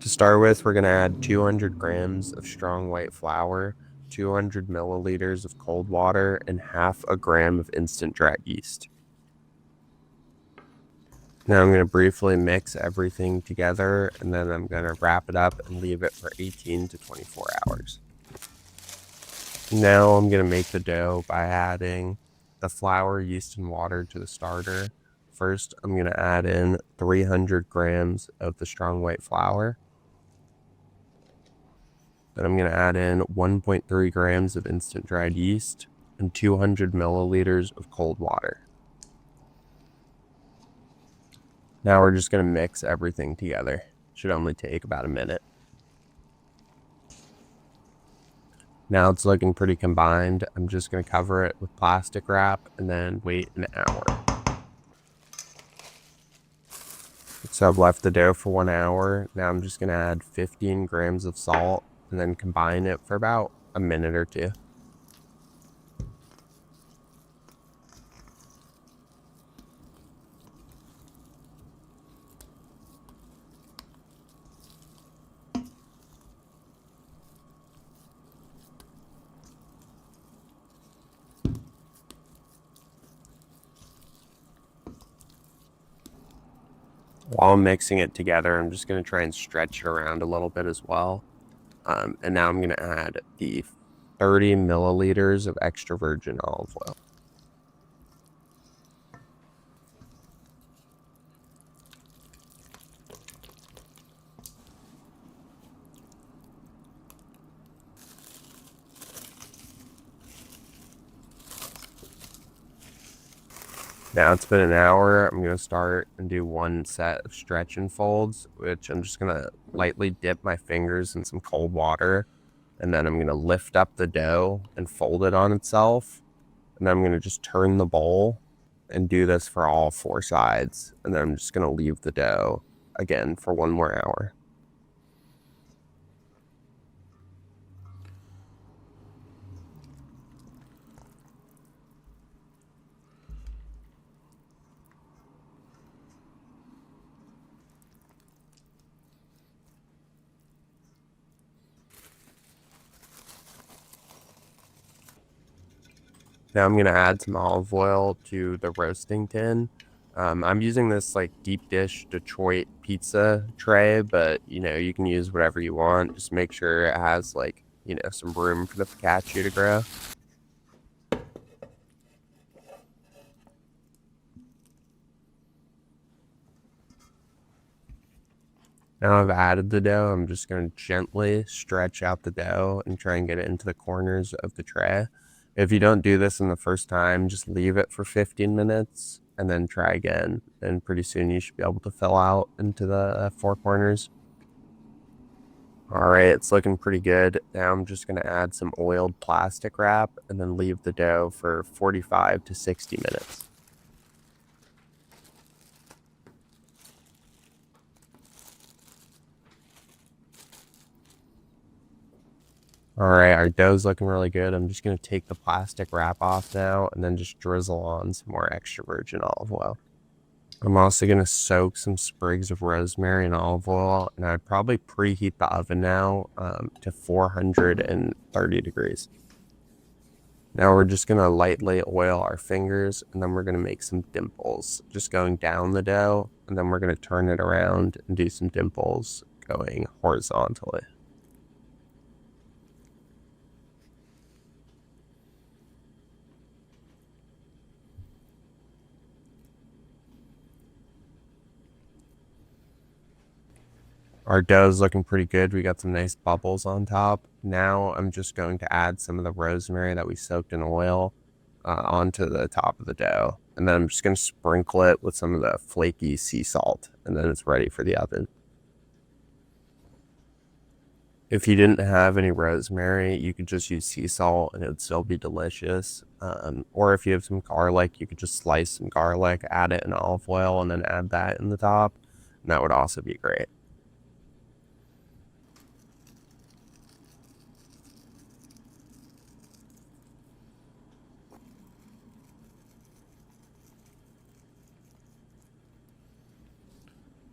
To start with, we're going to add 200 grams of strong white flour, 200 milliliters of cold water, and half a gram of instant dry yeast. Now I'm going to briefly mix everything together, and then I'm going to wrap it up and leave it for 18 to 24 hours. Now I'm going to make the dough by adding the flour, yeast, and water to the starter. First, I'm going to add in 300 grams of the strong white flour. Then I'm going to add in 1.3 grams of instant dried yeast and 200 milliliters of cold water. Now we're just going to mix everything together. Should only take about a minute. Now it's looking pretty combined. I'm just going to cover it with plastic wrap and then wait an hour. So I've left the dough for 1 hour. Now I'm just going to add 15 grams of salt and then combine it for about a minute or two. While I'm mixing it together, I'm just going to try and stretch it around a little bit as well. And now I'm going to add the 30 milliliters of extra virgin olive oil. Now it's been an hour. I'm going to start and do one set of stretch and folds, which I'm just going to lightly dip my fingers in some cold water. And then I'm going to lift up the dough and fold it on itself. And then I'm going to just turn the bowl and do this for all 4 sides. And then I'm just going to leave the dough again for 1 more hour. Now I'm going to add some olive oil to the roasting tin. I'm using this like deep dish Detroit pizza tray, but you can use whatever you want. Just make sure it has like, some room for the focaccia to grow. Now I've added the dough, I'm just going to gently stretch out the dough and try and get it into the corners of the tray. If you don't do this in the first time, just leave it for 15 minutes and then try again. And pretty soon you should be able to fill out into the 4 corners. All right, it's looking pretty good. Now I'm just going to add some oiled plastic wrap and then leave the dough for 45 to 60 minutes. All right, our dough's looking really good. I'm just going to take the plastic wrap off now and then just drizzle on some more extra virgin olive oil. I'm also going to soak some sprigs of rosemary in olive oil, and I'd probably preheat the oven now to 430 degrees. Now we're just going to lightly oil our fingers, and then we're going to make some dimples, just going down the dough, and then we're going to turn it around and do some dimples going horizontally. Our dough is looking pretty good. We got some nice bubbles on top. Now I'm just going to add some of the rosemary that we soaked in oil onto the top of the dough. And then I'm just going to sprinkle it with some of the flaky sea salt. And then it's ready for the oven. If you didn't have any rosemary, you could just use sea salt and it would still be delicious. Or if you have some garlic, you could just slice some garlic, add it in olive oil, and then add that in the top. And that would also be great.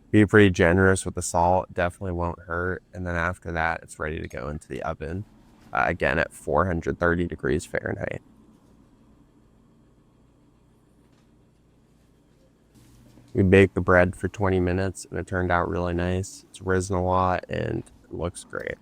Be pretty generous with the salt. Definitely won't hurt. And then after that, it's ready to go into the oven. Again, at 430 degrees Fahrenheit. We baked the bread for 20 minutes and it turned out really nice. It's risen a lot and it looks great.